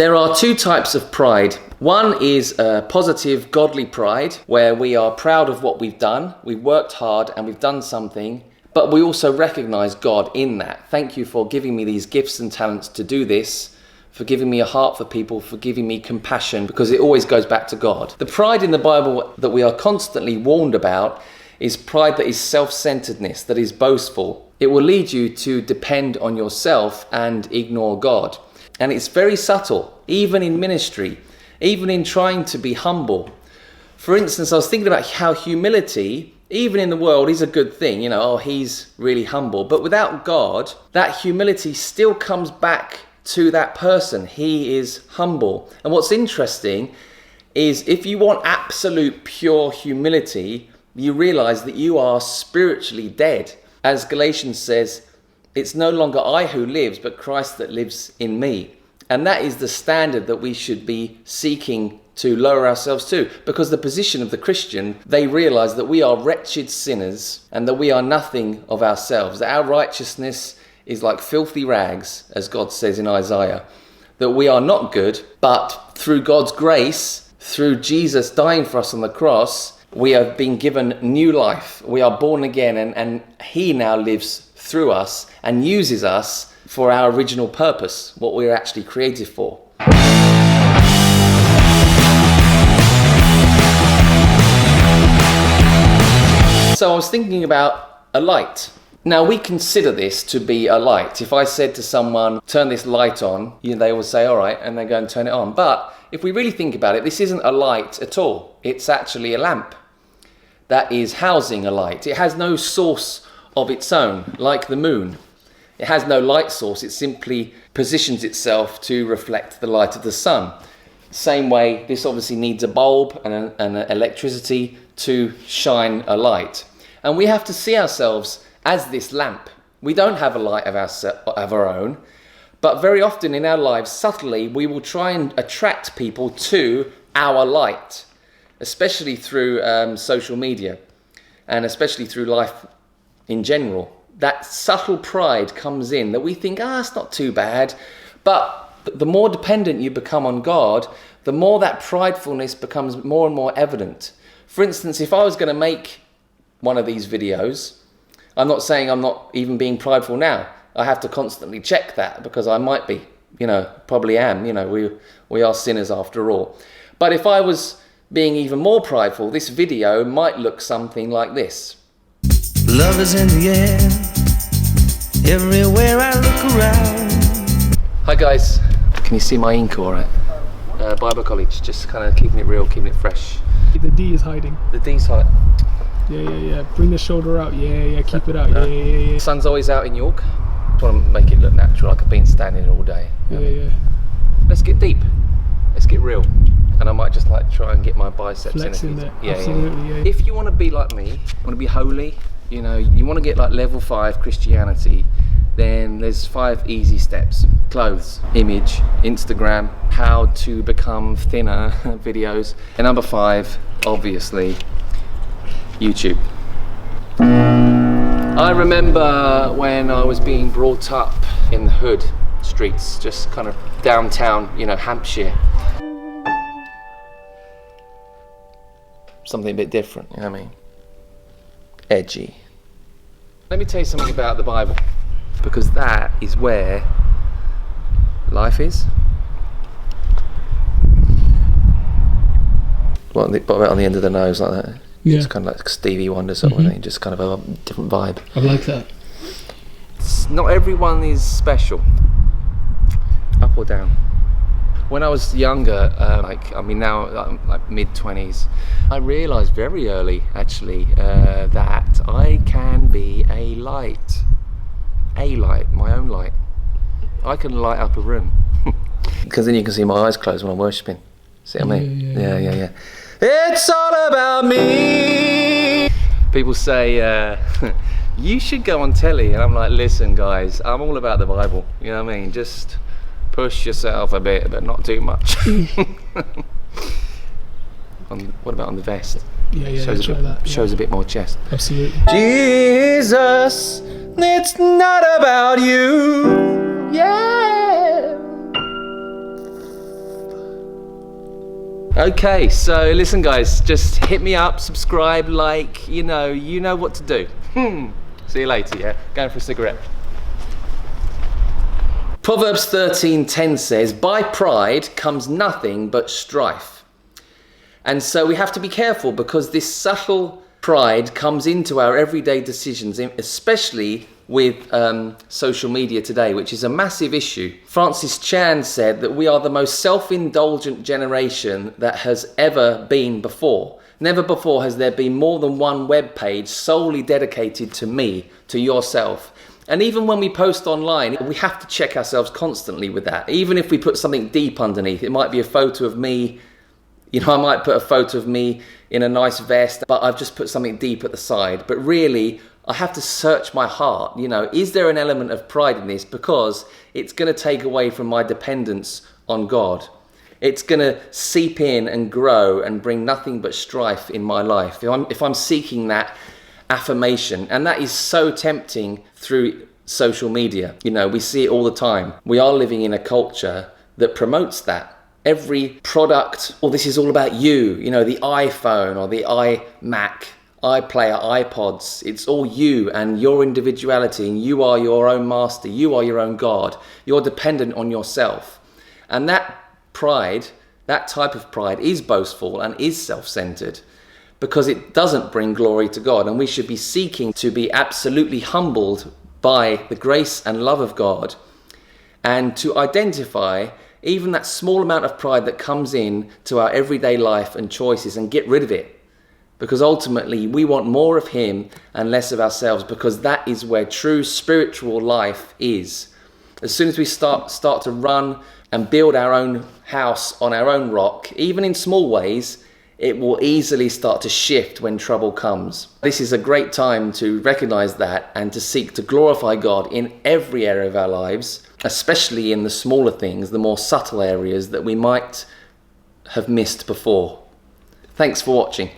There are two types of pride. One is a positive, godly pride, where we are proud of what we've done. We've worked hard and we've done something, but we also recognize God in that. Thank you for giving me these gifts and talents to do this, for giving me a heart for people, for giving me compassion, because it always goes back to God. The pride in the Bible that we are constantly warned about is pride that is self-centeredness, that is boastful. It will lead you to depend on yourself and ignore God. And it's very subtle, even in ministry, even in trying to be humble. For instance, I was thinking about how humility, even in the world, is a good thing. You know, oh, he's really humble. But without God, that humility still comes back to that person. He is humble. And what's interesting is if you want absolute pure humility, you realize that you are spiritually dead. As Galatians says, it's no longer I who lives, but Christ that lives in me. And that is the standard that we should be seeking to lower ourselves to. Because the position of the Christian, they realize that we are wretched sinners and that we are nothing of ourselves. That our righteousness is like filthy rags, as God says in Isaiah. That we are not good, but through God's grace, through Jesus dying for us on the cross, we have been given new life. We are born again, and He now lives through us and uses us for our original purpose, what we were actually created for. So I was thinking about a light. Now we consider this to be a light. If I said to someone, turn this light on, they will say, all right, and they go and turn it on. But if we really think about it, this isn't a light at all. It's actually a lamp that is housing a light. It has no source of its own, like the moon. It has no light source. It simply positions itself to reflect the light of the sun. Same way, this obviously needs a bulb and electricity to shine a light. And we have to see ourselves as this lamp. We don't have a light of our own, but very often in our lives, subtly, we will try and attract people to our light, especially through social media and especially through life in general. That subtle pride comes in that we think, it's not too bad. But the more dependent you become on God, the more that pridefulness becomes more and more evident. For instance, if I was going to make one of these videos, I'm not saying I'm not even being prideful now. I have to constantly check that because I might be, probably am. We are sinners after all. But if I was being even more prideful, this video might look something like this. Love is in the air, everywhere I look around. Hi guys, can you see my ink all right? Bible College, just kind of keeping it real, keeping it fresh. The D is hiding. The D's hiding. Yeah. Bring the shoulder out. Yeah. Keep it out. Yeah. Sun's always out in York. Just want to make it look natural, like I've been standing all day. Yeah. Let's get deep. Let's get real. And I might just try and get my biceps flexing in there. Yeah, Absolutely, yeah. If you want to be like me, want to be holy, you want to get level 5 Christianity, then there's 5 easy steps. Clothes, image, Instagram, how to become thinner videos. And number 5, obviously, YouTube. I remember when I was being brought up in the hood streets, just kind of downtown, Hampshire. Something a bit different, you know what I mean? Edgy. Let me tell you something about the Bible, because that is where life is. What about on the end of the nose like that? Yeah. It's kind of like Stevie Wonder sort of thing, just kind of a different vibe. I like that. Not everyone is special. Up or down. When I was younger, now I'm mid-20s, I realised very early, actually, that I can be a light, my own light. I can light up a room. Because then you can see my eyes closed when I'm worshipping. See what I mean? Yeah. It's all about me! People say, you should go on telly. And I'm like, listen guys, I'm all about the Bible. You know what I mean? Just push yourself a bit, but not too much. What about on the vest? Yeah, shows a bit more chest. Absolutely. Jesus, it's not about you. Yeah. Okay, so listen guys, just hit me up, subscribe, like, you know what to do. See you later, yeah? Going for a cigarette. Proverbs 13:10 says, by pride comes nothing but strife. And so we have to be careful, because this subtle pride comes into our everyday decisions, especially with social media today, which is a massive issue. Francis Chan said that we are the most self-indulgent generation that has ever been before. Never before has there been more than one web page solely dedicated to me, to yourself. And even when we post online, we have to check ourselves constantly with that. Even if we put something deep underneath, it might be a photo of me. I might put a photo of me in a nice vest, but I've just put something deep at the side. But really, I have to search my heart. Is there an element of pride in this? Because it's going to take away from my dependence on God. It's going to seep in and grow and bring nothing but strife in my life. If I'm seeking that affirmation, and that is so tempting through social media. We see it all the time. We are living in a culture that promotes that. Every product, this is all about you, the iPhone or the iMac, iPlayer, iPods, it's all you and your individuality, and you are your own master, you are your own God, you're dependent on yourself. And that pride, that type of pride is boastful and is self-centered, because it doesn't bring glory to God, and we should be seeking to be absolutely humbled by the grace and love of God, and to identify even that small amount of pride that comes in to our everyday life and choices, and get rid of it. Because ultimately we want more of Him and less of ourselves, because that is where true spiritual life is. As soon as we start to run and build our own house on our own rock, even in small ways, it will easily start to shift when trouble comes. This is a great time to recognize that and to seek to glorify God in every area of our lives, especially in the smaller things, the more subtle areas that we might have missed before. Thanks for watching.